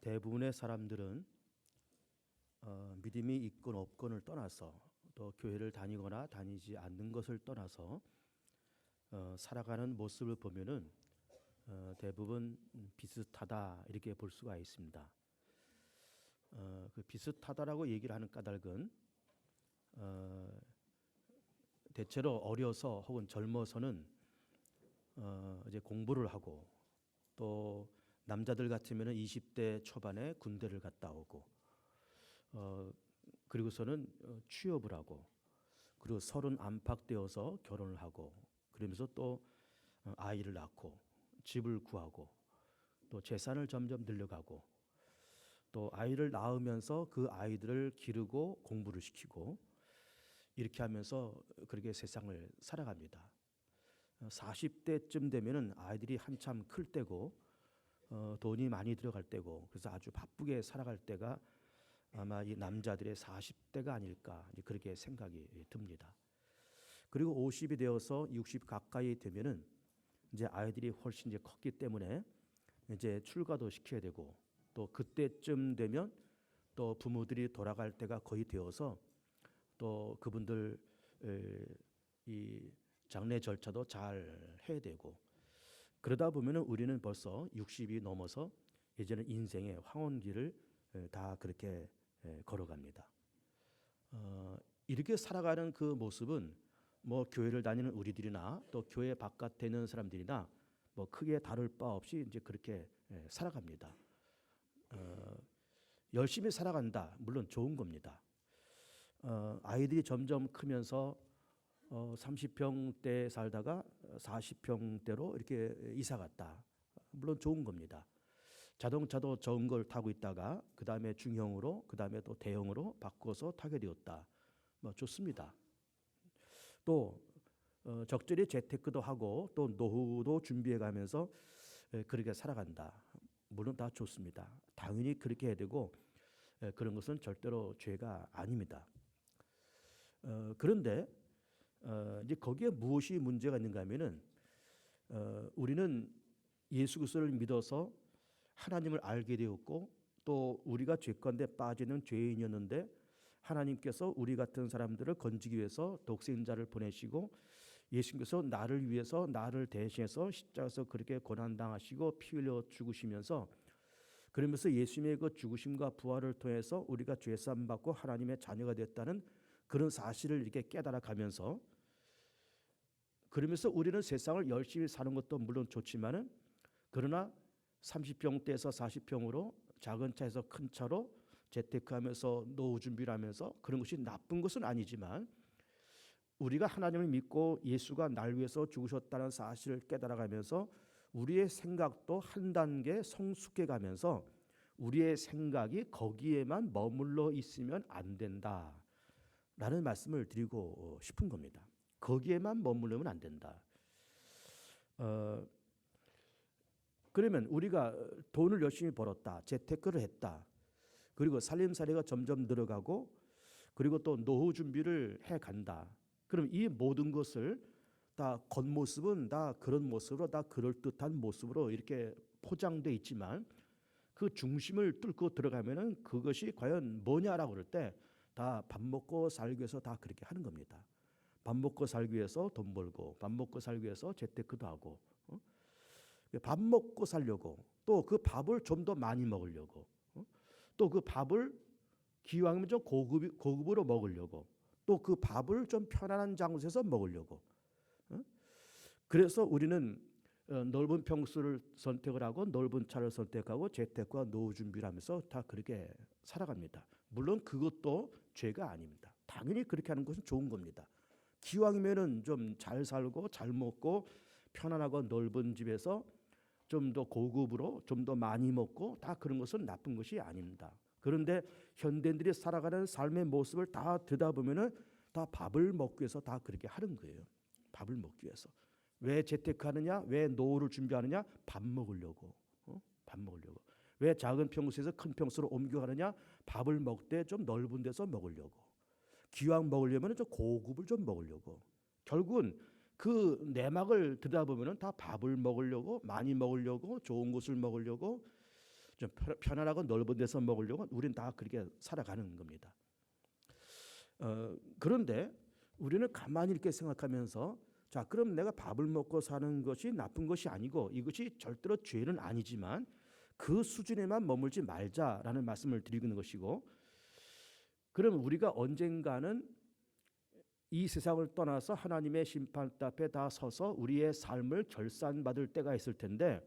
대부분의 사람들은 믿음이 있건 없건을 떠나서 또 교회를 다니거나 다니지 않는 것을 떠나서 살아가는 모습을 보면은 대부분 비슷하다 이렇게 볼 수가 있습니다. 그 비슷하다라고 얘기를 하는 까닭은 대체로 어려서 혹은 젊어서는 이제 공부를 하고 또 남자들 같으면은 20대 초반에 군대를 갔다 오고 그리고서는 취업을 하고 그리고 30 안팎되어서 결혼을 하고 그러면서 또 아이를 낳고 집을 구하고 또 재산을 점점 늘려가고 또 아이를 낳으면서 그 아이들을 기르고 공부를 시키고 이렇게 하면서 그렇게 세상을 살아갑니다. 40대쯤 되면은 아이들이 한참 클 때고 돈이 많이 들어갈 때고 그래서 아주 바쁘게 살아갈 때가 아마 이 남자들의 40대가 아닐까 그렇게 생각이 듭니다. 그리고 50이 되어서 60 가까이 되면은 이제 아이들이 훨씬 이제 컸기 때문에 이제 출가도 시켜야 되고 또 그때쯤 되면 또 부모들이 돌아갈 때가 거의 되어서 또 그분들 이 장례 절차도 잘 해야 되고 그러다 보면은 우리는 벌써 60이 넘어서 이제는 인생의 황혼길을 다 그렇게 걸어갑니다. 이렇게 살아가는 그 모습은 뭐 교회를 다니는 우리들이나 또 교회 바깥에 있는 사람들이나 뭐 크게 다를 바 없이 이제 그렇게 살아갑니다. 열심히 살아간다. 물론 좋은 겁니다. 아이들이 점점 크면서 30평대 살다가 40평대로 이렇게 이사 갔다. 물론 좋은 겁니다. 자동차도 좋은 걸 타고 있다가 그 다음에 중형으로 그 다음에 또 대형으로 바꿔서 타게 되었다. 뭐 좋습니다. 또 적절히 재테크도 하고 또 노후도 준비해가면서 그렇게 살아간다. 물론 다 좋습니다. 당연히 그렇게 해야 되고 그런 것은 절대로 죄가 아닙니다. 그런데 이제 거기에 무엇이 문제가 있는가 하면은 우리는 예수 그리스도를 믿어서 하나님을 알게 되었고 또 우리가 죄가운데 빠지는 죄인이었는데 하나님께서 우리 같은 사람들을 건지기 위해서 독생자를 보내시고 예수님께서 나를 위해서 나를 대신해서 십자가에서 그렇게 고난당하시고 피 흘려 죽으시면서 그러면서 예수님의 그 죽으심과 부활을 통해서 우리가 죄사함 받고 하나님의 자녀가 됐다는 그런 사실을 이렇게 깨달아 가면서 그러면서 우리는 세상을 열심히 사는 것도 물론 좋지만은 그러나 30평대에서 40평으로 작은 차에서 큰 차로 재테크하면서 노후 준비를 하면서 그런 것이 나쁜 것은 아니지만 우리가 하나님을 믿고 예수가 날 위해서 죽으셨다는 사실을 깨달아가면서 우리의 생각도 한 단계 성숙해 가면서 우리의 생각이 거기에만 머물러 있으면 안 된다라는 말씀을 드리고 싶은 겁니다. 거기에만 머무르면 안 된다. 그러면 우리가 돈을 열심히 벌었다, 재테크를 했다, 그리고 살림살이가 점점 늘어가고 그리고 또 노후 준비를 해간다. 그럼 이 모든 것을 다 겉모습은 다 그런 모습으로 다 그럴듯한 모습으로 이렇게 포장돼 있지만 그 중심을 뚫고 들어가면은 그것이 과연 뭐냐라고 그럴 때 다 밥 먹고 살기 위해서 다 그렇게 하는 겁니다. 밥 먹고 살기 위해서 돈 벌고 밥 먹고 살기 위해서 재테크도 하고 밥 먹고 살려고 또 그 밥을 좀 더 많이 먹으려고 또 그 밥을 기왕이면 좀 고급으로 먹으려고 또 그 밥을 좀 편안한 장소에서 먹으려고 그래서 우리는 넓은 평수를 선택을 하고 넓은 차를 선택하고 재테크와 노후 준비를 하면서 다 그렇게 살아갑니다. 물론 그것도 죄가 아닙니다. 당연히 그렇게 하는 것은 좋은 겁니다. 기왕이면은 좀 잘 살고 잘 먹고 편안하고 넓은 집에서 좀 더 고급으로 좀 더 많이 먹고 다 그런 것은 나쁜 것이 아닙니다. 그런데 현대인들이 살아가는 삶의 모습을 다 들여다보면은 다 밥을 먹기 위해서 다 그렇게 하는 거예요. 밥을 먹기 위해서. 왜 재테크하느냐? 왜 노후를 준비하느냐? 밥 먹으려고. 밥 먹으려고. 왜 작은 평수에서 큰 평수로 옮겨가느냐? 밥을 먹을 때 좀 넓은 데서 먹으려고. 기왕 먹으려면 좀 고급을 좀 먹으려고. 결국은 그 내막을 들여다보면 다 밥을 먹으려고 많이 먹으려고 좋은 것을 먹으려고 좀 편안하고 넓은 데서 먹으려고 우리는 다 그렇게 살아가는 겁니다. 그런데 우리는 가만히 이렇게 생각하면서 자, 그럼 내가 밥을 먹고 사는 것이 나쁜 것이 아니고 이것이 절대로 죄는 아니지만 그 수준에만 머물지 말자라는 말씀을 드리고 있는 것이고, 그럼 우리가 언젠가는 이 세상을 떠나서 하나님의 심판 앞에 다 서서 우리의 삶을 결산받을 때가 있을 텐데,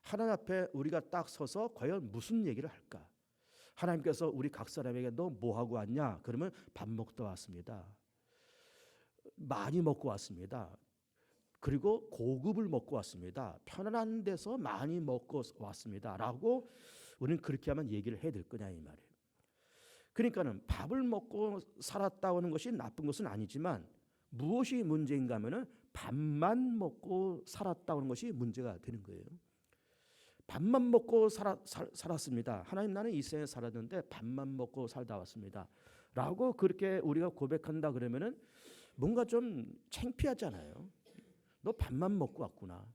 하나님 앞에 우리가 딱 서서 과연 무슨 얘기를 할까? 하나님께서 우리 각 사람에게 너 뭐하고 왔냐? 그러면 밥 먹다 왔습니다. 많이 먹고 왔습니다. 그리고 고급을 먹고 왔습니다. 편안한 데서 많이 먹고 왔습니다. 라고 우리는 그렇게 하면 얘기를 해야 될 거냐 이 말이에요. 그러니까는 밥을 먹고 살았다고 하는 것이 나쁜 것은 아니지만 무엇이 문제인가 하면은 밥만 먹고 살았다고 하는 것이 문제가 되는 거예요. 밥만 먹고 살았습니다. 하나님, 나는 이 세상에 살았는데 밥만 먹고 살다 왔습니다. 라고 그렇게 우리가 고백한다 그러면은 뭔가 좀 창피하잖아요. 너 밥만 먹고 왔구나.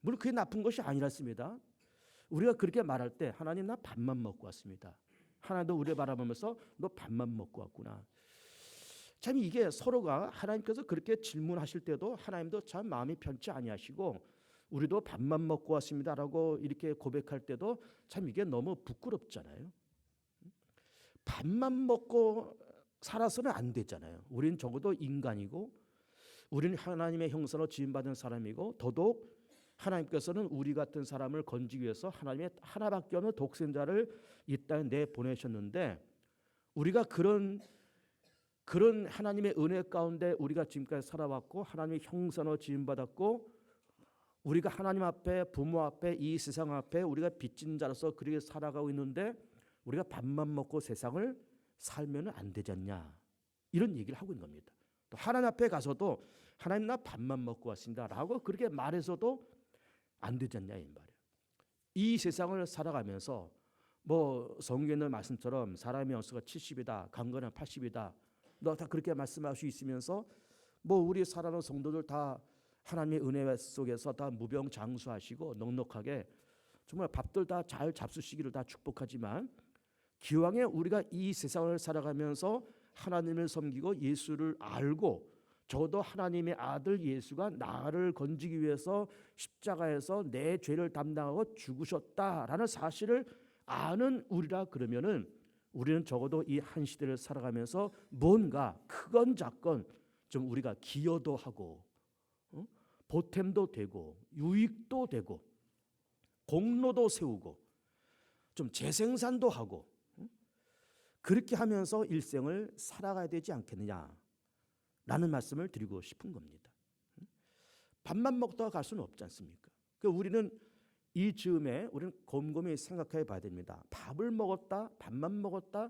물론 그게 나쁜 것이 아니랐습니다. 우리가 그렇게 말할 때 하나님, 나 밥만 먹고 왔습니다. 하나님도 우리를 바라보면서 너 밥만 먹고 왔구나. 참 이게 서로가 하나님께서 그렇게 질문하실 때도 하나님도 참 마음이 편치 아니하시고 우리도 밥만 먹고 왔습니다라고 이렇게 고백할 때도 참 이게 너무 부끄럽잖아요. 밥만 먹고 살아서는 안 되잖아요. 우리는 적어도 인간이고 우리는 하나님의 형상으로 지음받은 사람이고 더더욱 하나님께서는 우리 같은 사람을 건지기 위해서 하나님의 하나밖에 없는 독생자를 이 땅에 내보내셨는데 우리가 그런 하나님의 은혜 가운데 우리가 지금까지 살아왔고 하나님의 형상으로 지음받았고 우리가 하나님 앞에 부모 앞에 이 세상 앞에 우리가 빚진 자로서 그렇게 살아가고 있는데 우리가 밥만 먹고 세상을 살면 안 되지 않냐 이런 얘기를 하고 있는 겁니다. 또 하나님 앞에 가서도 하나님, 나 밥만 먹고 왔습니다 라고 그렇게 말해서도 안 되지 않냐 이 말이에요. 이 세상을 살아가면서 뭐 성경에 있는 말씀처럼 사람의 연수가 70이다 강건은 80이다 너 다 그렇게 말씀할 수 있으면서 뭐 우리 살아가는 성도들 다 하나님의 은혜 속에서 다 무병장수하시고 넉넉하게 정말 밥들 다 잘 잡수시기를 다 축복하지만 기왕에 우리가 이 세상을 살아가면서 하나님을 섬기고 예수를 알고 저도 하나님의 아들 예수가 나를 건지기 위해서 십자가에서 내 죄를 담당하고 죽으셨다라는 사실을 아는 우리라 그러면은 우리는 적어도 이 한 시대를 살아가면서 뭔가 크건 작건 좀 우리가 기여도 하고 보탬도 되고 유익도 되고 공로도 세우고 좀 재생산도 하고 그렇게 하면서 일생을 살아가야 되지 않겠느냐라는 말씀을 드리고 싶은 겁니다. 밥만 먹다가 갈 수는 없지 않습니까? 그러니까 우리는 이 즈음에 우리는 곰곰이 생각해 봐야 됩니다. 밥을 먹었다, 밥만 먹었다,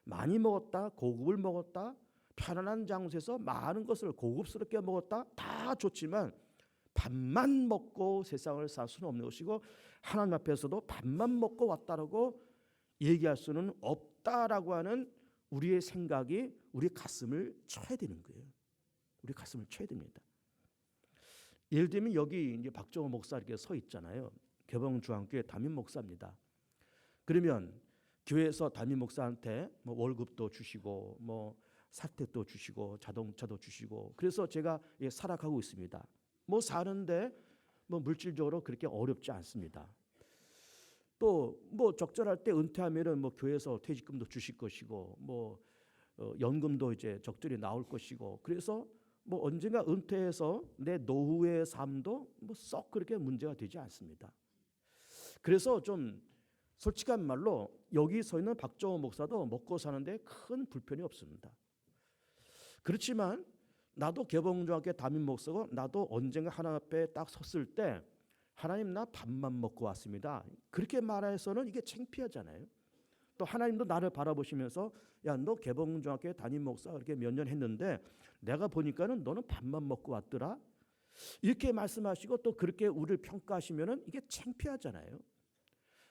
많이 먹었다, 고급을 먹었다, 편안한 장소에서 많은 것을 고급스럽게 먹었다, 다 좋지만 밥만 먹고 세상을 살 수는 없는 것이고 하나님 앞에서도 밥만 먹고 왔다라고 얘기할 수는 없다라고 하는 우리의 생각이 우리 가슴을 쳐야 되는 거예요. 우리 가슴을 쳐야 됩니다. 예를 들면 여기 이제 박정호 목사 이렇게 서 있잖아요. 개봉중앙교회 담임 목사입니다. 그러면 교회에서 담임 목사한테 뭐 월급도 주시고 뭐 사택도 주시고 자동차도 주시고 그래서 제가 살아가고 있습니다. 뭐 사는데 뭐 물질적으로 그렇게 어렵지 않습니다. 또 뭐 적절할 때 은퇴하면은 뭐 교회에서 퇴직금도 주실 것이고 뭐 연금도 이제 적절히 나올 것이고 그래서 뭐 언젠가 은퇴해서 내 노후의 삶도 뭐 썩 그렇게 문제가 되지 않습니다. 그래서 좀 솔직한 말로 여기 서 있는 박정호 목사도 먹고 사는데 큰 불편이 없습니다. 그렇지만 나도 개봉중학교 담임 목사고 나도 언젠가 하나님 앞에 딱 섰을 때 하나님, 나 밥만 먹고 왔습니다. 그렇게 말해서는 이게 창피하잖아요. 또 하나님도 나를 바라보시면서 야, 너 개봉중학교 담임 목사 그렇게 몇 년 했는데 내가 보니까는 너는 밥만 먹고 왔더라. 이렇게 말씀하시고 또 그렇게 우리를 평가하시면은 이게 창피하잖아요.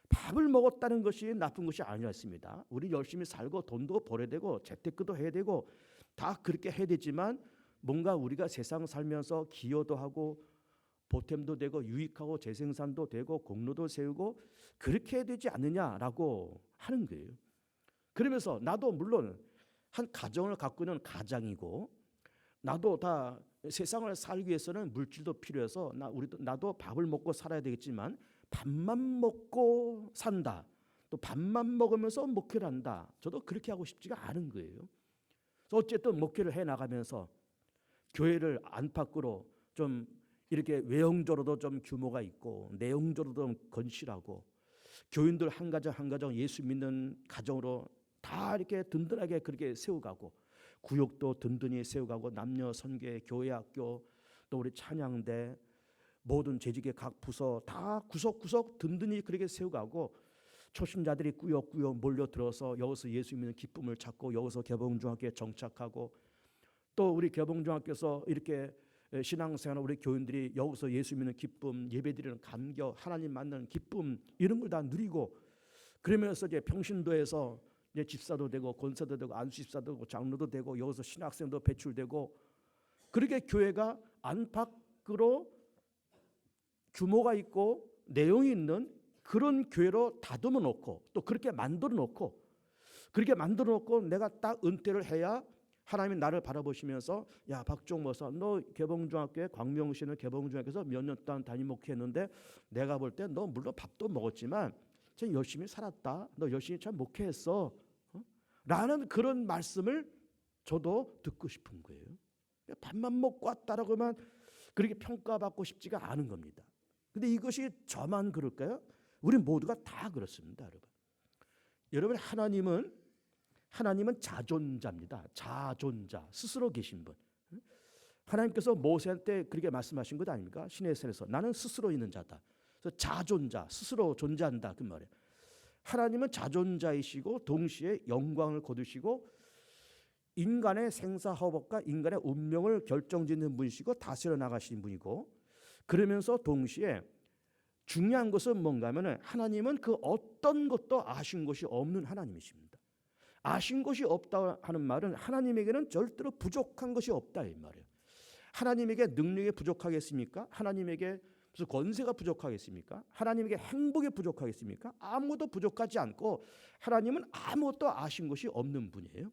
밥을 먹었다는 것이 나쁜 것이 아니었습니다. 우리 열심히 살고 돈도 벌어야 되고 재테크도 해야 되고 다 그렇게 해야 되지만 뭔가 우리가 세상 살면서 기여도 하고 보탬도 되고 유익하고 재생산도 되고 공로도 세우고 그렇게 해야 되지 않느냐라고 하는 거예요. 그러면서 나도 물론 한 가정을 갖고 있는 가장이고 나도 다 세상을 살기 위해서는 물질도 필요해서 나도 밥을 먹고 살아야 되겠지만 밥만 먹고 산다. 또 밥만 먹으면서 목회를 한다. 저도 그렇게 하고 싶지가 않은 거예요. 어쨌든 목회를 해 나가면서 교회를 안팎으로 좀 이렇게 외형적으로도 좀 규모가 있고 내용적으로도 좀 건실하고 교인들 한 가정 한 가정 예수 믿는 가정으로 다 이렇게 든든하게 그렇게 세워가고 구역도 든든히 세워가고 남녀 선교 교회 학교 또 우리 찬양대 모든 재직의 각 부서 다 구석구석 든든히 그렇게 세워가고 초신자들이 꾸역꾸역 몰려들어서 여기서 예수 믿는 기쁨을 찾고 여기서 개봉중학교에 정착하고 또 우리 개봉중학교에서 이렇게 신앙생활 우리 교인들이 여기서 예수 믿는 기쁨 예배드리는 감격 하나님 만나는 기쁨 이런 걸 다 누리고 그러면서 이제 평신도에서 이제 집사도 되고 권사도 되고 안수집사도 되고 장로도 되고 여기서 신학생도 배출되고 그렇게 교회가 안팎으로 규모가 있고 내용이 있는 그런 교회로 다듬어 놓고 또 그렇게 만들어 놓고 그렇게 만들어 놓고 내가 딱 은퇴를 해야 하나님이 나를 바라보시면서 야 박종 목사 너 개봉중학교에 광명시는 개봉중학교에서 몇 년 동안 담임 목회했는데 내가 볼 때 너 물론 밥도 먹었지만 참 열심히 살았다. 너 열심히 참 목회했어. 라는 그런 말씀을 저도 듣고 싶은 거예요. 밥만 먹고 왔다라고 하면 그렇게 평가받고 싶지가 않은 겁니다. 근데 이것이 저만 그럴까요? 우리 모두가 다 그렇습니다, 여러분. 여러분 하나님은 자존자입니다. 자존자, 스스로 계신 분. 하나님께서 모세한테 그렇게 말씀하신 것 아닙니까? 시내산에서 나는 스스로 있는 자다. 그래서 자존자, 스스로 존재한다 그 말이에요. 하나님은 자존자이시고 동시에 영광을 거두시고 인간의 생사허복과 인간의 운명을 결정짓는 분이시고 다스려 나가시는 분이고 그러면서 동시에 중요한 것은 뭔가 하면 하나님은 그 어떤 것도 아신 것이 없는 하나님이십니다. 아신 것이 없다 하는 말은 하나님에게는 절대로 부족한 것이 없다 이 말이에요. 하나님에게 능력이 부족하겠습니까? 하나님에게 무슨 권세가 부족하겠습니까? 하나님에게 행복이 부족하겠습니까? 아무것도 부족하지 않고 하나님은 아무것도 아신 것이 없는 분이에요.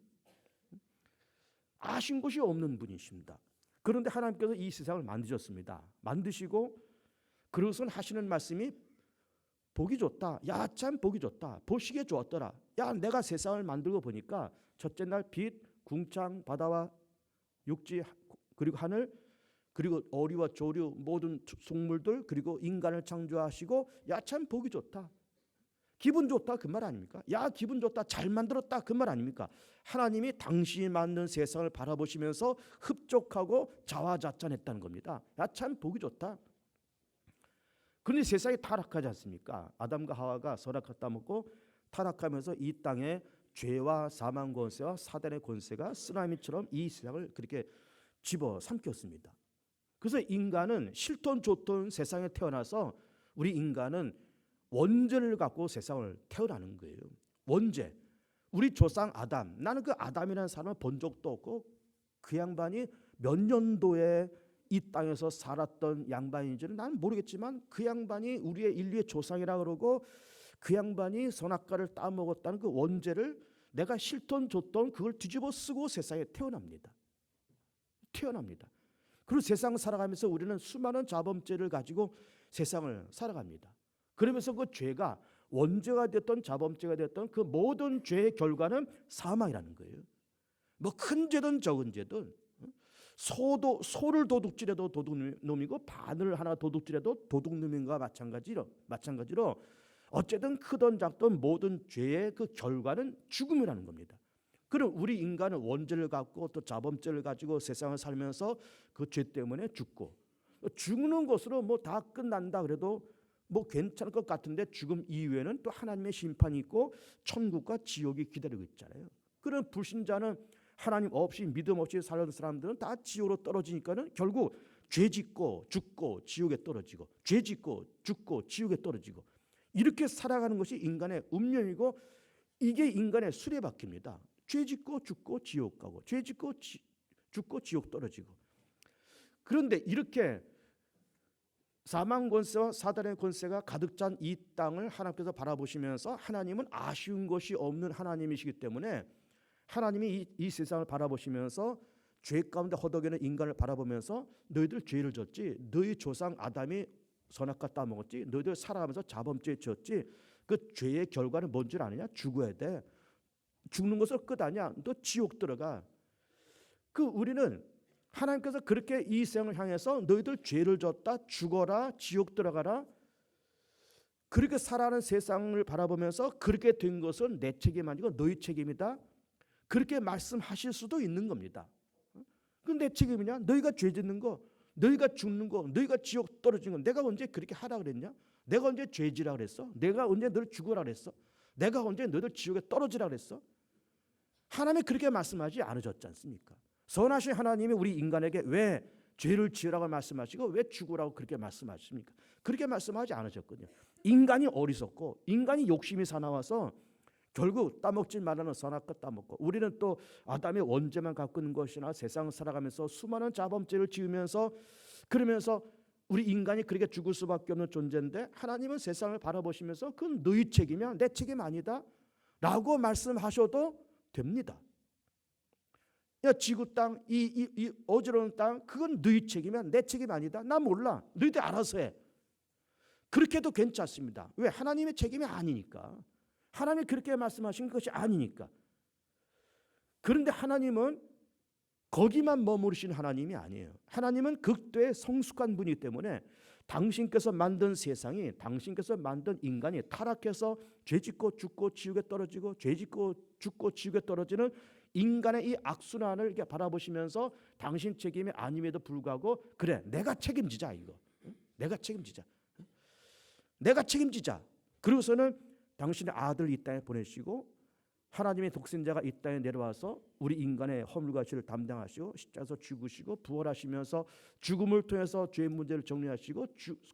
아신 것이 없는 분이십니다. 그런데 하나님께서 이 세상을 만드셨습니다. 만드시고 그것은 하시는 말씀이 보기 좋다. 야, 참 보기 좋다. 보시기에 좋았더라. 야, 내가 세상을 만들고 보니까 첫째 날 빛, 궁창, 바다와 육지 그리고 하늘 그리고 어리와 조류 모든 속물들 그리고 인간을 창조하시고 야, 참 보기 좋다. 기분 좋다 그 말 아닙니까? 야, 기분 좋다. 잘 만들었다 그 말 아닙니까? 하나님이 당신이 만든 세상을 바라보시면서 흡족하고 자화자찬했다는 겁니다. 야, 참 보기 좋다. 그런데 세상이 타락하지 않습니까? 아담과 하와가 선악과 따먹고 타락하면서 이 땅에 죄와 사망 권세와 사단의 권세가 쓰나미처럼 이 세상을 그렇게 집어삼켰습니다. 그래서 인간은 실존 좋던 세상에 태어나서 우리 인간은 원죄를 갖고 세상을 태어나는 거예요. 원죄. 우리 조상 아담. 나는 그 아담이라는 사람을 본 적도 없고 그 양반이 몇 년도에 이 땅에서 살았던 양반인지는 나는 모르겠지만 그 양반이 우리의 인류의 조상이라 그러고 그 양반이 선악과를 따먹었다는 그 원죄를 내가 실존 줬던 그걸 뒤집어 쓰고 세상에 태어납니다. 그리고 세상 살아가면서 우리는 수많은 자범죄를 가지고 세상을 살아갑니다. 그러면서 그 죄가 원죄가 됐던 자범죄가 됐던 그 모든 죄의 결과는 사망이라는 거예요. 뭐 큰 죄든 적은 죄든 소를 도둑질해도 도둑놈이고 바늘 하나 도둑질해도 도둑놈인가 마찬가지로 어쨌든 크든 작든 모든 죄의 그 결과는 죽음이라는 겁니다. 그럼 우리 인간은 원죄를 갖고 또 자범죄를 가지고 세상을 살면서 그 죄 때문에 죽고 죽는 것으로 뭐 다 끝난다 그래도 뭐 괜찮을 것 같은데 죽음 이후에는 또 하나님의 심판이 있고 천국과 지옥이 기다리고 있잖아요. 그런 불신자는 하나님 없이 믿음 없이 살던 사람들은 다 지옥으로 떨어지니까는 결국 죄 짓고 죽고 지옥에 떨어지고 죄 짓고 죽고 지옥에 떨어지고 이렇게 살아가는 것이 인간의 운명이고 이게 인간의 수레바퀴입니다. 죄 짓고 죽고 지옥 가고 죄 짓고 죽고 지옥 떨어지고 그런데 이렇게 사망 권세와 사단의 권세가 가득 찬 이 땅을 하나님께서 바라보시면서 하나님은 아쉬운 것이 없는 하나님이시기 때문에 하나님이 이 세상을 바라보시면서 죄 가운데 허덕이는 인간을 바라보면서 너희들 죄를 졌지, 너희 조상 아담이 선악과 따먹었지, 너희들 살아가면서 자범죄에 졌지, 그 죄의 결과는 뭔 줄 아느냐? 죽어야 돼. 죽는 것으로 끝 아니야. 너 지옥 들어가. 우리는 하나님께서 그렇게 이 세상을 향해서 너희들 죄를 졌다, 죽어라, 지옥 들어가라, 그렇게 살아가는 세상을 바라보면서 그렇게 된 것은 내 책임 아니고 너희 책임이다, 그렇게 말씀하실 수도 있는 겁니다. 그건 내 책임이냐? 너희가 죄 짓는 거, 너희가 죽는 거, 너희가 지옥 떨어지는 거 내가 언제 그렇게 하라 그랬냐? 내가 언제 죄 지라 그랬어? 내가 언제 너를 죽으라 그랬어? 내가 언제 너희들 지옥에 떨어지라 그랬어? 하나님이 그렇게 말씀하지 않으셨지 않습니까? 선하신 하나님이 우리 인간에게 왜 죄를 지으라고 말씀하시고 왜 죽으라고 그렇게 말씀하십니까? 그렇게 말씀하지 않으셨거든요. 인간이 어리석고 인간이 욕심이 사나워서 결국 따먹지 말라는 선악과 따먹고, 우리는 또 아담의 원죄만 갖고 있는 것이나 세상을 살아가면서 수많은 자범죄를 지으면서 그러면서 우리 인간이 그렇게 죽을 수밖에 없는 존재인데 하나님은 세상을 바라보시면서 그건 너희 책임이야, 내 책임 아니다 라고 말씀하셔도 됩니다. 야, 지구 땅, 이 어지러운 땅, 그건 너희 책임이야, 내 책임 아니다, 나 몰라, 너희들 알아서 해. 그렇게 해도 괜찮습니다. 왜? 하나님의 책임이 아니니까. 하나님이 그렇게 말씀하신 것이 아니니까. 그런데 하나님은 거기만 머무르신 하나님이 아니에요. 하나님은 극도의 성숙한 분이기 때문에 당신께서 만든 세상이, 당신께서 만든 인간이 타락해서 죄짓고 죽고 지옥에 떨어지고 죄짓고 죽고 지옥에 떨어지는 인간의 이 악순환을 이렇게 바라보시면서 당신 책임이 아님에도 불구하고 그래, 내가 책임지자, 이거 내가 책임지자, 내가 책임지자. 그리고서는 당신의 아들 이 땅에 보내시고 하나님의 독생자가 이 땅에 내려와서 우리 인간의 허물과 죄를 담당하시고 십자가에서 죽으시고 부활하시면서 죽음을 통해서 죄의 문제를 정리하시고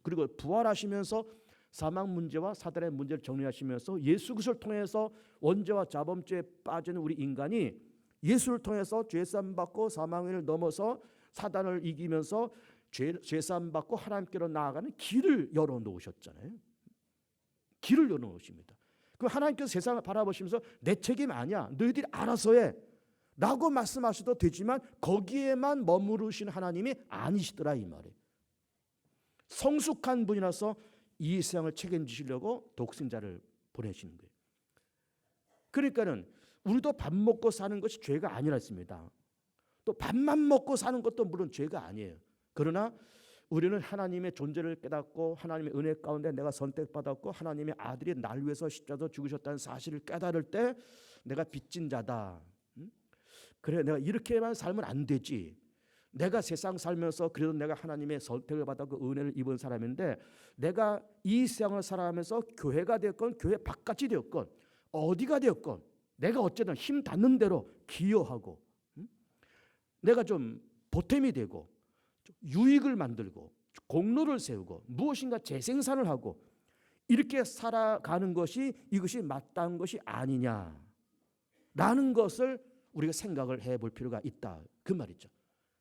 그리고 부활하시면서 사망 문제와 사단의 문제를 정리하시면서 예수 그리스도를 통해서 원죄와 자범죄에 빠지는 우리 인간이 예수를 통해서 죄사함 받고 사망을 넘어서 사단을 이기면서 죄사함 받고 하나님께로 나아가는 길을 열어놓으셨잖아요. 길을 열어놓으십니다. 그 하나님께서 세상을 바라보시면서 내 책임 아니야, 너희들이 알아서 해 라고 말씀하셔도 되지만 거기에만 머무르신 하나님이 아니시더라 이 말이에요. 성숙한 분이라서 이 세상을 책임지시려고 독생자를 보내시는 거예요. 그러니까는 우리도 밥 먹고 사는 것이 죄가 아니라 했습니다. 또 밥만 먹고 사는 것도 물론 죄가 아니에요. 그러나 우리는 하나님의 존재를 깨닫고 하나님의 은혜 가운데 내가 선택받았고 하나님의 아들이 날 위해서 십자가에서 죽으셨다는 사실을 깨달을 때 내가 빚진 자다. 그래, 내가 이렇게만 살면 안 되지. 내가 세상 살면서 그래도 내가 하나님의 선택을 받았고 은혜를 입은 사람인데 내가 이 세상을 살아가면서 교회가 되었건 교회 바깥이 되었건 어디가 되었건 내가 어쨌든 힘 닿는 대로 기여하고 내가 좀 보탬이 되고 유익을 만들고 공로를 세우고 무엇인가 재생산을 하고 이렇게 살아가는 것이 이것이 마땅한 것이 아니냐라는 것을 우리가 생각을 해볼 필요가 있다 그 말이죠.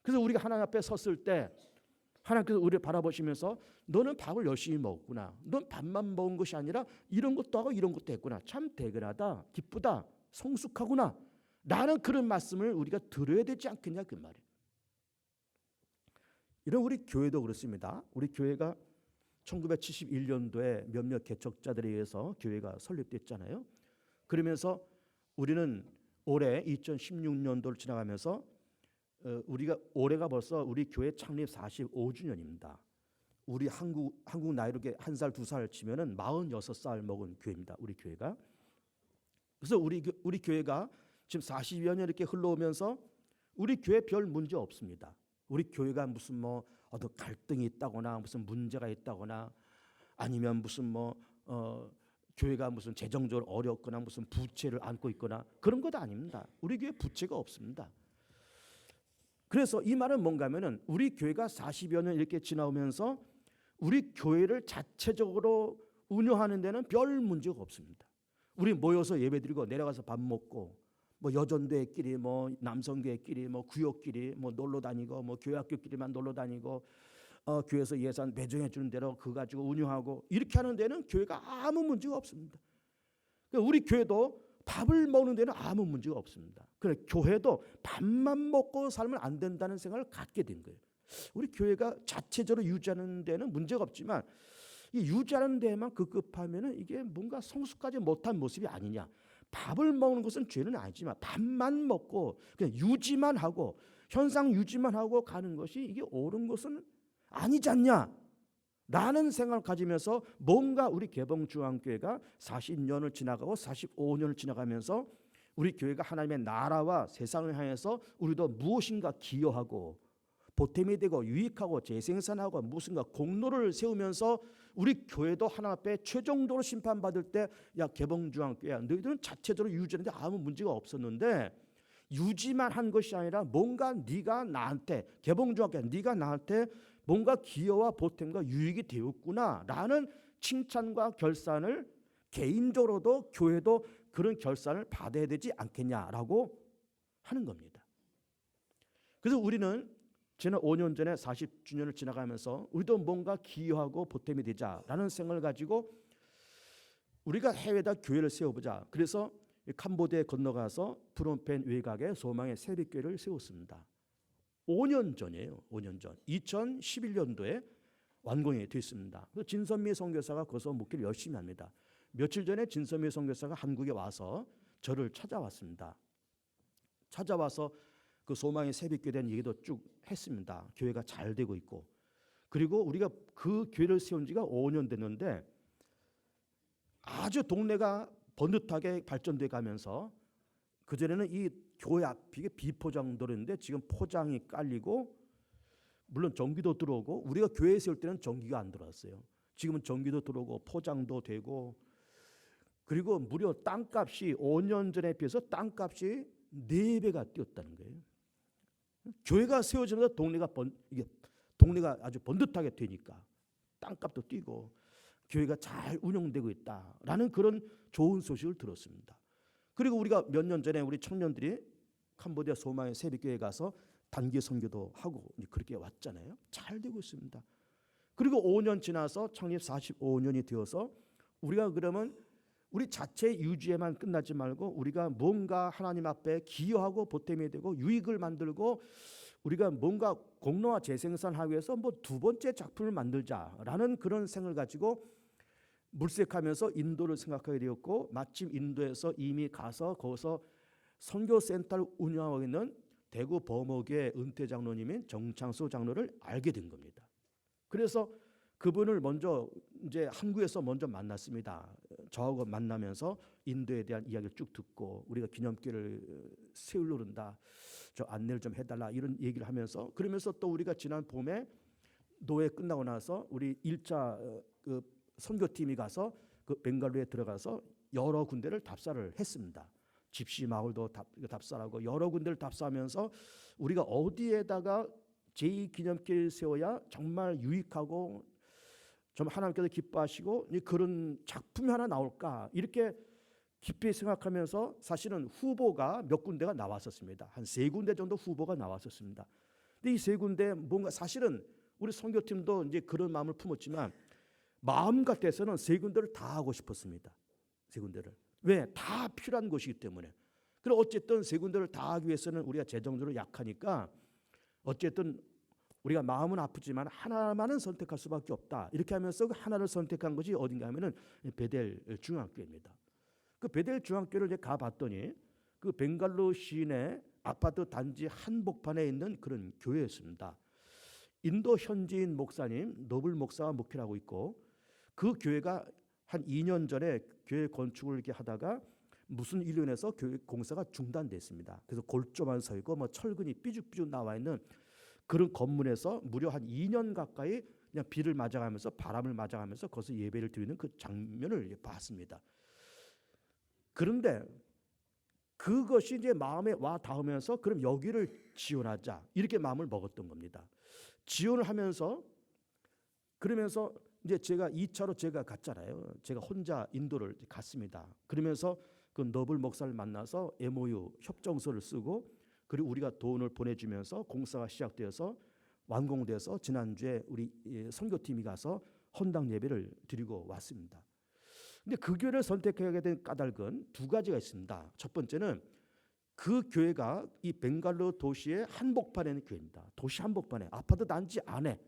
그래서 우리가 하나님 앞에 섰을 때 하나님께서 우리를 바라보시면서 너는 밥을 열심히 먹었구나, 넌 밥만 먹은 것이 아니라 이런 것도 하고 이런 것도 했구나, 참 대견하다, 기쁘다, 성숙하구나 라는 그런 말씀을 우리가 들어야 되지 않겠냐 그 말이에요. 이런 우리 교회도 그렇습니다. 우리 교회가 1971년도에 몇몇 개척자들에 의해서 교회가 설립됐잖아요. 그러면서 우리는 올해 2016년도를 지나가면서 우리가 올해가 벌써 우리 교회 창립 45주년입니다. 우리 한국 나이로 한 살 두 살 치면은 46살 먹은 교회입니다. 우리 교회가. 그래서 우리 교회가 지금 40여 년 이렇게 흘러오면서 우리 교회 별 문제 없습니다. 우리 교회가 무슨 뭐 어떤 갈등이 있다거나 무슨 문제가 있다거나 아니면 무슨 교회가 무슨 재정적으로 어렵거나 무슨 부채를 안고 있거나 그런 것 아닙니다. 우리 교회 부채가 없습니다. 그래서 이 말은 뭔가 하면은 우리 교회가 40여 년 이렇게 지나오면서 우리 교회를 자체적으로 운영하는 데는 별 문제가 없습니다. 우리 모여서 예배드리고 내려가서 밥 먹고 뭐 여전교회끼리 뭐 남성교회끼리 뭐 구역끼리 뭐 놀러 다니고 뭐 교회학교끼리만 놀러 다니고 교회에서 예산 배정해 주는 대로 그거 가지고 운영하고 이렇게 하는 데는 교회가 아무 문제가 없습니다. 그러니까 우리 교회도 밥을 먹는 데는 아무 문제가 없습니다. 그래 교회도 밥만 먹고 살면 안 된다는 생각을 갖게 된 거예요. 우리 교회가 자체적으로 유지하는 데는 문제가 없지만 이 유지하는 데만 급급하면은 이게 뭔가 성숙하지 못한 모습이 아니냐. 밥을 먹는 것은 죄는 아니지만 밥만 먹고 그냥 유지만 하고 현상 유지만 하고 가는 것이 이게 옳은 것은 아니지 않냐 라는 생각을 가지면서 뭔가 우리 개봉중앙교회가 40년을 지나가고 45년을 지나가면서 우리 교회가 하나님의 나라와 세상을 향해서 우리도 무엇인가 기여하고 보탬이 되고 유익하고 재생산하고 무슨가 공로를 세우면서 우리 교회도 하나님 앞에 최종적으로 심판받을 때 야 개봉중앙교회야 너희들은 자체적으로 유지하는데 아무 문제가 없었는데 유지만 한 것이 아니라 뭔가 네가 나한테 개봉중앙교회 네가 나한테 뭔가 기여와 보탬과 유익이 되었구나 라는 칭찬과 결산을 개인적으로도 교회도 그런 결산을 받아야 되지 않겠냐라고 하는 겁니다. 그래서 우리는 지난 5년 전에 40주년을 지나가면서 우리도 뭔가 기여하고 보탬이 되자라는 생각을 가지고 우리가 해외에다 교회를 세워보자. 그래서 캄보디아에 건너가서 프놈펜 외곽에 소망의 새벽교회를 세웠습니다. 5년 전이에요. 5년 전 2011년도에 완공이 됐습니다. 진선미 선교사가 거기서 목회를 열심히 합니다. 며칠 전에 진선미 선교사가 한국에 와서 저를 찾아왔습니다. 찾아와서 그 소망의 새벽교회에 대한 얘기도 쭉 했습니다. 교회가 잘 되고 있고 그리고 우리가 그 교회를 세운 지가 5년 됐는데 아주 동네가 번듯하게 발전돼 가면서 그전에는 이 교회 앞이 비포장도로인데 지금 포장이 깔리고 물론 전기도 들어오고 우리가 교회에 세울 때는 전기가 안 들어왔어요. 지금은 전기도 들어오고 포장도 되고 그리고 무려 땅값이 5년 전에 비해서 땅값이 4배가 뛰었다는 거예요. 교회가 세워지면서 동네가 아주 번듯하게 되니까 땅값도 뛰고 교회가 잘 운영되고 있다라는 그런 좋은 소식을 들었습니다. 그리고 우리가 몇 년 전에 우리 청년들이 캄보디아 소망의 새벽교회에 가서 단기 선교도 하고 그렇게 왔잖아요. 잘 되고 있습니다. 그리고 5년 지나서 창립 45년이 되어서 우리가 그러면 우리 자체 유지에만 끝나지 말고 우리가 뭔가 하나님 앞에 기여하고 보탬이 되고 유익을 만들고 우리가 뭔가 공로와 재생산하기 위해서 뭐 두 번째 작품을 만들자라는 그런 생각을 가지고 물색하면서 인도를 생각하게 되었고 마침 인도에서 이미 가서 거기서 선교센터를 운영하고 있는 대구 범어교회 은퇴 장로님인 정창수 장로를 알게 된 겁니다. 그래서 그분을 먼저 이제 한국에서 먼저 만났습니다. 저하고 만나면서 인도에 대한 이야기를 쭉 듣고 우리가 기념교회를 세우려 그런다. 저 안내를 좀 해달라 이런 얘기를 하면서 그러면서 또 우리가 지난 봄에 노회 끝나고 나서 우리 1차 그 선교팀이 가서 그 벵갈루에 들어가서 여러 군데를 답사를 했습니다. 집시 마을도 답사하고 여러 군데를 답사하면서 우리가 어디에다가 제2기념교회를 세워야 정말 유익하고 좀 하나님께서 기뻐하시고 그런 작품이 하나 나올까 이렇게 깊이 생각하면서 사실은 후보가 몇 군데가 나왔었습니다. 한 3군데 정도 후보가 나왔었습니다. 근데 이 3군데 뭔가 사실은 우리 선교팀도 이제 그런 마음을 품었지만 마음 같아서는 3군데를 다 하고 싶었습니다. 3군데를. 왜? 다 필요한 것이기 때문에. 그리고 어쨌든 3군데를 다 하기 위해서는 우리가 재정적으로 약하니까 어쨌든 우리가 마음은 아프지만 하나만은 선택할 수밖에 없다. 이렇게 하면서 그 하나를 선택한 것이 어딘가 하면은 베델 중앙교회입니다. 그 베델 중앙교회를 이제 가봤더니 그 벵갈루 시내 아파트 단지 한복판에 있는 그런 교회였습니다. 인도 현지인 목사님 노블 목사가 목회를 하고 있고 그 교회가 한 2년 전에 교회 건축을 이렇게 하다가 무슨 일로 인해서 교회 공사가 중단됐습니다. 그래서 골조만 서 있고 뭐 철근이 삐죽삐죽 나와 있는 그런 건물에서 무려 한 2년 가까이 그냥 비를 맞아가면서 바람을 맞아가면서 거기서 예배를 드리는 그 장면을 봤습니다. 그런데 그것이 이제 마음에 와 닿으면서 그럼 여기를 지원하자 이렇게 마음을 먹었던 겁니다. 지원을 하면서 그러면서 이제 제가 2차로 제가 갔잖아요. 제가 혼자 인도를 갔습니다. 그러면서 그 너블 목사를 만나서 MOU 협정서를 쓰고 그리고 우리가 돈을 보내주면서 공사가 시작되어서 완공돼서 지난주에 우리 선교팀이 가서 헌당 예배를 드리고 왔습니다. 근데 그 교회를 선택하게 된 까닭은 두 가지가 있습니다. 첫 번째는 그 교회가 이 벵갈루 도시의 한복판에 있는 교회입니다. 도시 한복판에 아파트 단지 안에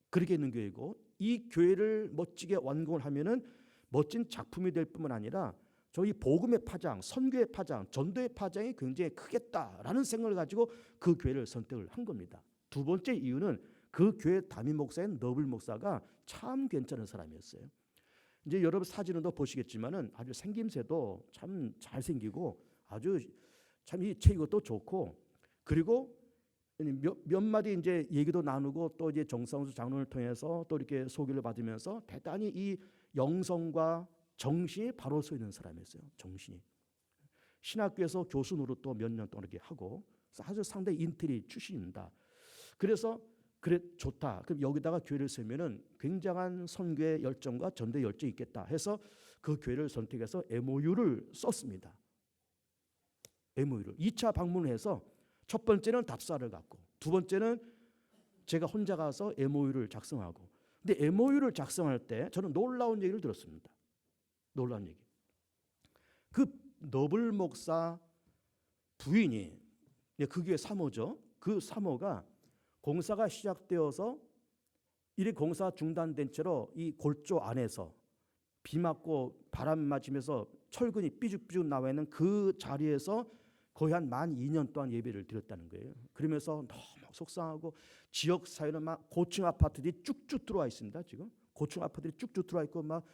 그렇게 있는 교회고, 이 교회를 멋지게 완공을 하면은 멋진 작품이 될 뿐만 아니라 저희 복음의 파장, 선교의 파장, 전도의 파장이 굉장히 크겠다라는 생각을 가지고 그 교회를 선택을 한 겁니다. 두 번째 이유는 그 교회 담임 목사인 너블 목사가 참 괜찮은 사람이었어요. 이제 여러분 사진도 보시겠지만은 아주 생김새도 참 잘생기고 아주 참 이 체격도 좋고, 그리고 몇 마디 이제 얘기도 나누고 또 이제 정상수 장로를 통해서 또 이렇게 소개를 받으면서 대단히 이 영성과 정신이 바로 서 있는 사람이었어요. 정신이. 신학교에서 교수 노릇도 몇 년 동안 이렇게 하고 아주 상당히 인텔리 출신입니다. 그래서 그래 좋다. 그럼 여기다가 교회를 세우면은 굉장한 선교의 열정과 전도의 열정이 있겠다 해서 그 교회를 선택해서 MOU를 썼습니다. MOU를 2차 방문을 해서 첫 번째는 답사를 갖고 두 번째는 제가 혼자 가서 MOU를 작성하고, 근데 MOU를 작성할 때 저는 놀라운 얘기를 들었습니다. 놀라운 얘기. 그 너블 목사 부인이 그 교회 사모죠. 그 사모가 공사가 시작되어서 이 공사 중단된 채로 이 골조 안에서 비 맞고 바람 맞으면서 철근이 삐죽삐죽 나와 있는 그 자리에서 거의 한 만 2년 동안 예배를 드렸다는 거예요. 그러면서 너무 속상하고 지역 사회는 막 고층 아파트들이 쭉쭉 들어와 있습니다. 지금 고층 아파트들이 쭉쭉 들어와 있고 막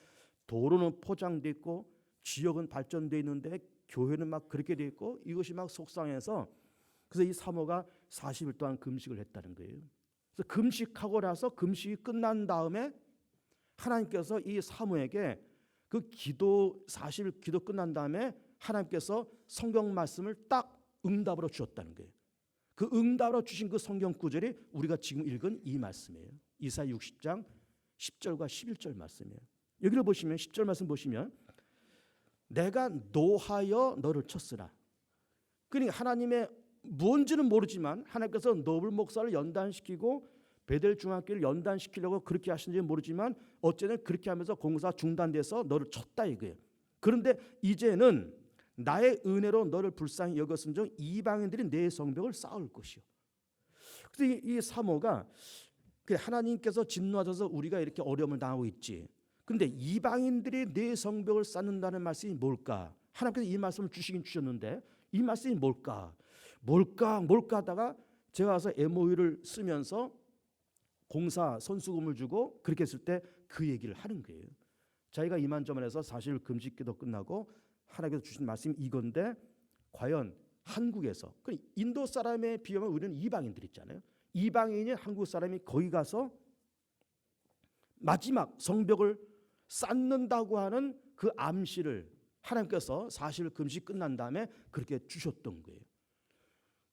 도로는 포장돼 있고 지역은 발전돼 있는데 교회는 막 그렇게 돼 있고 이것이 막 속상해서 그래서 이 사모가 40일 동안 금식을 했다는 거예요. 그래서 금식하고 나서 금식이 끝난 다음에 하나님께서 이 사모에게 그 기도 40일 기도 끝난 다음에 하나님께서 성경 말씀을 딱 응답으로 주셨다는 거예요. 그 응답으로 주신 그 성경 구절이 우리가 지금 읽은 이 말씀이에요. 이사야 60장 10절과 11절 말씀이에요. 여기를 보시면 10절 말씀 보시면 내가 노하여 너를 쳤으나, 그러니까 하나님의 뭔지는 모르지만 하나님께서 너블 목사를 연단시키고 베델 중학교를 연단시키려고 그렇게 하시는지 모르지만 어쨌든 그렇게 하면서 공사 중단돼서 너를 쳤다 이거예요. 그런데 이제는 나의 은혜로 너를 불쌍히 여겼음즉 이방인들이 내 성벽을 쌓을 것이요. 그래서 이 사모가 하나님께서 진노하셔서 우리가 이렇게 어려움을 당하고 있지. 근데 이방인들이 내 성벽을 쌓는다는 말씀이 뭘까? 하나님께서 이 말씀을 주시긴 주셨는데 이 말씀이 뭘까 하다가 제가 와서 MOU를 쓰면서 공사 선수금을 주고 그렇게 했을 때 그 얘기를 하는 거예요. 자기가 이만저만해서 사실 금식기도 끝나고 하나님께서 주신 말씀이 이건데 과연 한국에서 인도 사람에 비하면 우리는 이방인들 있잖아요. 이방인이 한국 사람이 거기 가서 마지막 성벽을 쌓는다고 하는 그 암시를 하나님께서 사실 금식 끝난 다음에 그렇게 주셨던 거예요.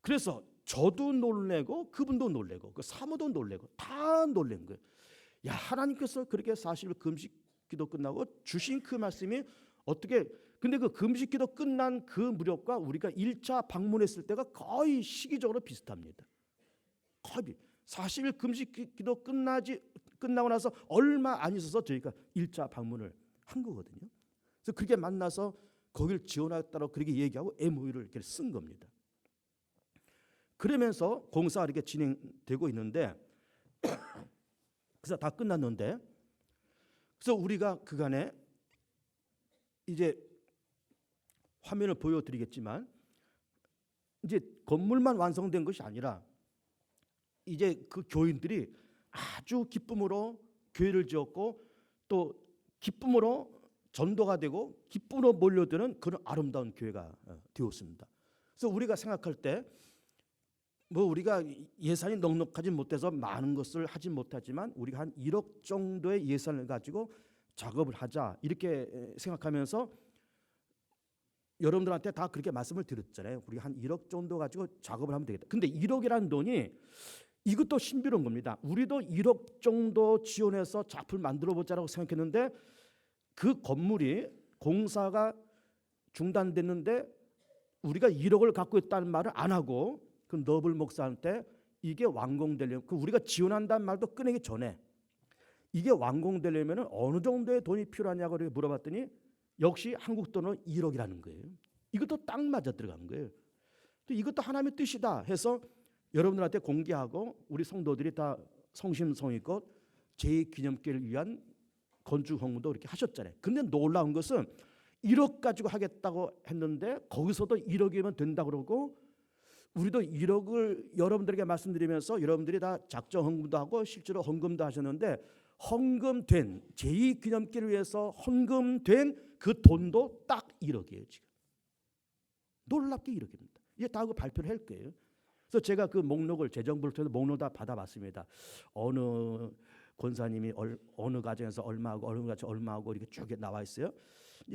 그래서 저도 놀래고 그분도 놀래고 그 사모도 놀래고 다 놀란 거예요. 야, 하나님께서 그렇게 사실 금식 기도 끝나고 주신 그 말씀이 어떻게, 근데 그 금식 기도 끝난 그 무렵과 우리가 1차 방문했을 때가 거의 시기적으로 비슷합니다. 거의 사실 금식 기도 끝나고 나서 얼마 안 있어서 저희가 1차 방문을 한 거거든요. 그래서 그렇게 만나서 거기를 지원하겠다고 그렇게 얘기하고 MOU를 이렇게 쓴 겁니다. 그러면서 공사가 이렇게 진행되고 있는데 그래서 다 끝났는데 그래서 우리가 그간에 이제 화면을 보여드리겠지만 이제 건물만 완성된 것이 아니라 이제 그 교인들이 아주 기쁨으로 교회를 지었고 또 기쁨으로 전도가 되고 기쁨으로 몰려드는 그런 아름다운 교회가 되었습니다. 그래서 우리가 생각할 때 뭐 우리가 예산이 넉넉하지 못해서 많은 것을 하지 못하지만 우리가 한 1억 정도의 예산을 가지고 작업을 하자 이렇게 생각하면서 여러분들한테 다 그렇게 말씀을 드렸잖아요. 우리 한 1억 정도 가지고 작업을 하면 되겠다. 근데 1억이라는 돈이 이것도 신비로운 겁니다. 우리도 1억 정도 지원해서 작품을 만들어 보자라고 생각했는데 그 건물이 공사가 중단됐는데 우리가 1억을 갖고 있다는 말을 안 하고 그 너블 목사한테 이게 완공되려면 우리가 지원한다는 말도 꺼내기 전에 이게 완공되려면 어느 정도의 돈이 필요하냐고 물어봤더니 역시 한국 돈으로 1억이라는 거예요. 이것도 딱 맞아 들어간 거예요. 또 이것도 하나님의 뜻이다 해서 여러분들한테 공개하고 우리 성도들이 다 성심성의껏 제2기념교회를 위한 건축 헌금도 이렇게 하셨잖아요. 근데 놀라운 것은 1억 가지고 하겠다고 했는데 거기서도 1억이면 된다 그러고 우리도 1억을 여러분들에게 말씀드리면서 여러분들이 다 작정 헌금도 하고 실제로 헌금도 하셨는데 헌금된 제2기념교회를 위해서 헌금된 그 돈도 딱 1억이에요. 지금 놀랍게 1억입니다. 이제 다 그 발표를 할 거예요. 그래서 제가 그 목록을 재정부를 통해서 목록 다 받아봤습니다. 어느 권사님이 어느 가정에서 얼마하고 어느 가정 얼마하고 이렇게 쭉 나와 있어요.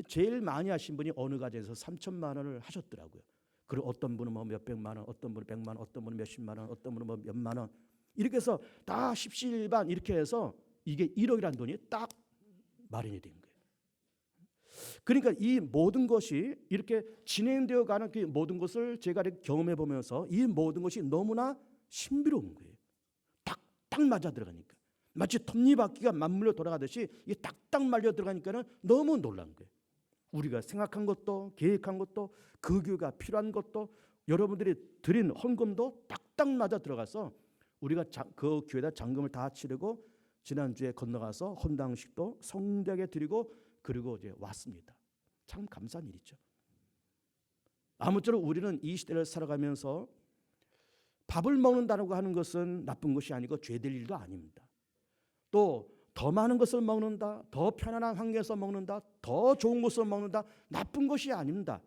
제일 많이 하신 분이 어느 가정에서 3천만 원을 하셨더라고요. 그리고 어떤 분은 뭐 몇백만 원, 어떤 분은 100만 원, 어떤 분은 몇십만 원, 어떤 분은 뭐 몇만 원 이렇게 해서 다 십시일반 이렇게 해서 이게 1억이라는 돈이 딱 마련이 된 거예요. 그러니까 이 모든 것이 이렇게 진행되어 가는 그 모든 것을 제가 이렇게 경험해 보면서 이 모든 것이 너무나 신비로운 거예요. 딱딱 맞아 들어가니까 마치 톱니바퀴가 맞물려 돌아가듯이 이게 딱딱 말려 들어가니까는 너무 놀란 거예요. 우리가 생각한 것도 계획한 것도 그 교회가 필요한 것도 여러분들이 드린 헌금도 딱딱 맞아 들어가서 우리가 그 교회에다 잔금을 다 치르고 지난주에 건너가서 헌당식도 성대하게 드리고 그리고 이제 왔습니다. 참 감사한 일이죠. 아무쪼록 우리는 이 시대를 살아가면서 밥을 먹는다고 하는 것은 나쁜 것이 아니고 죄될 일도 아닙니다. 또 더 많은 것을 먹는다, 더 편안한 환경에서 먹는다, 더 좋은 것을 먹는다, 나쁜 것이 아닙니다.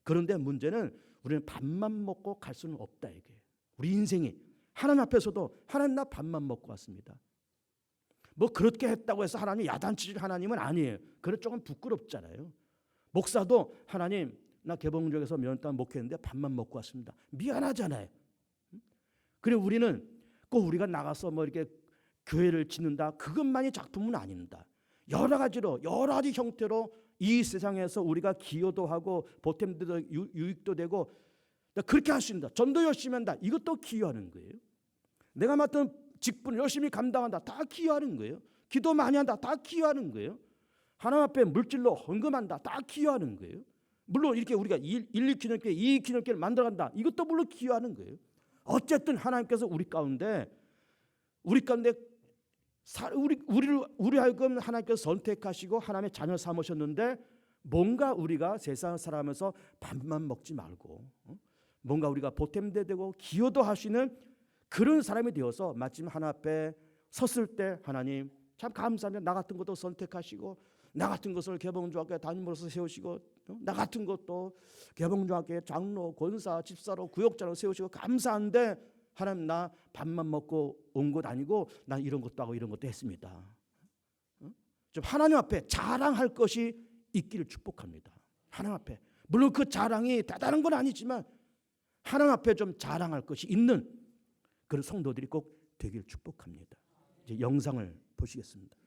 그런데 문제는 우리는 밥만 먹고 갈 수는 없다 이게. 우리 인생이 하나님 앞에서도 하나님 나 밥만 먹고 왔습니다. 뭐 그렇게 했다고 해서 하나님 야단치질 하나님은 아니에요. 그래 조금 부끄럽잖아요. 목사도 하나님 나 개봉적에서 면담 목회했는데 밥만 먹고 왔습니다. 미안하잖아요. 그리고 우리는 꼭 우리가 나가서 뭐 이렇게 교회를 짓는다 그것만이 작품은 아닙니다. 여러 가지로 여러 가지 형태로 이 세상에서 우리가 기여도 하고 보탬도 유익도 되고 그렇게 할 수 있다. 전도 열심히 한다. 이것도 기여하는 거예요. 내가 맡은 직분을 열심히 감당한다. 다 기여하는 거예요. 기도 많이 한다. 다 기여하는 거예요. 하나님 앞에 물질로 헌금한다. 다 기여하는 거예요. 물론 이렇게 우리가 1, 2기념교회, 2기념교회를 만들어간다. 이것도 물론 기여하는 거예요. 어쨌든 하나님께서 우리 가운데 우리 하여금 하나님께서 선택하시고 하나님의 자녀 삼으셨는데 뭔가 우리가 세상을 살아가면서 밥만 먹지 말고 뭔가 우리가 보탬도 되고 기여도 하시는 그런 사람이 되어서 마침 하나님 앞에 섰을 때 하나님 참 감사합니다. 나 같은 것도 선택하시고 나 같은 것을 개봉중학교에 담임으로서 세우시고 나 같은 것도 개봉중학교에 장로, 권사, 집사로, 구역장으로 세우시고 감사한데 하나님 나 밥만 먹고 온 것 아니고 난 이런 것도 하고 이런 것도 했습니다. 좀 하나님 앞에 자랑할 것이 있기를 축복합니다. 하나님 앞에 물론 그 자랑이 대단한 건 아니지만 하나님 앞에 좀 자랑할 것이 있는 그런 성도들이 꼭 되기를 축복합니다. 이제 영상을 보시겠습니다.